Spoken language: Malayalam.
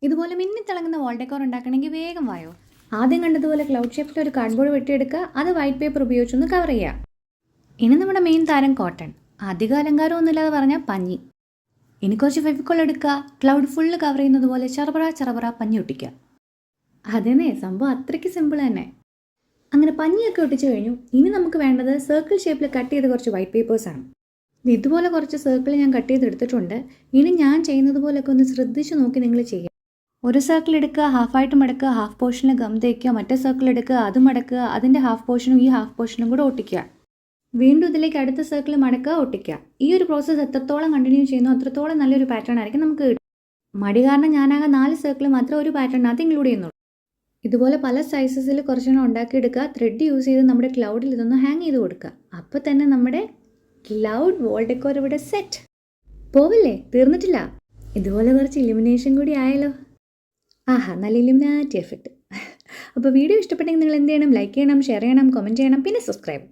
ഇതുപോലെ മിന്നിത്തിളങ്ങുന്ന വാൾ ഡെക്കോർ ഉണ്ടാക്കണമെങ്കിൽ വേഗം വായോ. ആദ്യം കണ്ടതുപോലെ ക്ലൗഡ് ഷേപ്പിൽ ഒരു കാർഡ്ബോർഡ് വെട്ടിയെടുക്കുക, അത് വൈറ്റ് പേപ്പർ ഉപയോഗിച്ചൊന്ന് കവർ ചെയ്യുക. ഇനി നമ്മുടെ മെയിൻ താരം കോട്ടൺ. അധികം അലങ്കാരമൊന്നുമില്ലാതെ പറഞ്ഞാൽ പഞ്ഞി. ഇനി കുറച്ച് ഫെവിക്കോൾ എടുക്കുക, ക്ലൗഡ് ഫുള്ള് കവർ ചെയ്യുന്നത് പോലെ ചെറുപറ ചെറുപറ പഞ്ഞി ഒട്ടിക്കുക. അതന്നെ, സംഭവം അത്രയ്ക്ക് സിമ്പിൾ തന്നെ. അങ്ങനെ പഞ്ഞിയൊക്കെ ഒട്ടിച്ച് കഴിഞ്ഞു. ഇനി നമുക്ക് വേണ്ടത് സർക്കിൾ ഷേപ്പിൽ കട്ട് ചെയ്ത് കുറച്ച് വൈറ്റ് പേപ്പേഴ്സാണ്. ഇതുപോലെ കുറച്ച് സർക്കിൾ ഞാൻ കട്ട് ചെയ്തെടുത്തിട്ടുണ്ട്. ഇനി ഞാൻ ചെയ്യുന്നത് പോലെയൊക്കെ ഒന്ന് ശ്രദ്ധിച്ച് നോക്കി നിങ്ങൾ ചെയ്യുക. ഒരു സർക്കിൾ എടുക്കുക, ഹാഫായിട്ട് മടക്കുക, ഹാഫ് പോർഷനിൽ ഗം തേക്കുക, മറ്റേ സർക്കിൾ എടുക്കുക, അത് മടക്കുക, അതിൻ്റെ ഹാഫ് പോർഷനും ഈ ഹാഫ് പോർഷനും കൂടെ ഒട്ടിക്കുക. വീണ്ടും ഇതിലേക്ക് അടുത്ത സർക്കിൾ മടക്കുക, ഒട്ടിക്കുക. ഈ ഒരു പ്രോസസ്സ് എത്രത്തോളം കണ്ടിന്യൂ ചെയ്യുന്നു അത്രത്തോളം നല്ലൊരു പാറ്റേൺ ആയിരിക്കും നമുക്ക് കിട്ടും. മടി കാരണം ഞാനാകെ 4 സർക്കിൾ മാത്രം ഒരു പാറ്റേണിനകത്ത് ഇൻക്ലൂഡ് ചെയ്യുന്നുള്ളൂ. ഇതുപോലെ പല സൈസസിൽ കുറച്ചെണ്ണം ഉണ്ടാക്കിയെടുക്കുക. ത്രെഡ് യൂസ് ചെയ്ത് നമ്മുടെ ക്ലൗഡിൽ ഇതൊന്ന് ഹാങ് ചെയ്ത് കൊടുക്കുക. അപ്പോൾ തന്നെ നമ്മുടെ ക്ലൗഡ് വാൾ ഡെക്കോർ ഇവിടെ സെറ്റ്. പോവില്ലേ, തീർന്നിട്ടില്ല. ഇതുപോലെ കുറച്ച് ഇലുമിനേഷൻ കൂടി ആയാലോ. ആഹാ, നല്ല ഇലുമിനാറ്റി എഫക്റ്റ്. അപ്പോൾ വീഡിയോ ഇഷ്ടപ്പെട്ടെങ്കിൽ നിങ്ങൾ എന്ത് ചെയ്യണം? ലൈക്ക് ചെയ്യണം, ഷെയർ ചെയ്യണം, കമൻറ്റ് ചെയ്യണം, പിന്നെ സബ്സ്ക്രൈബ്.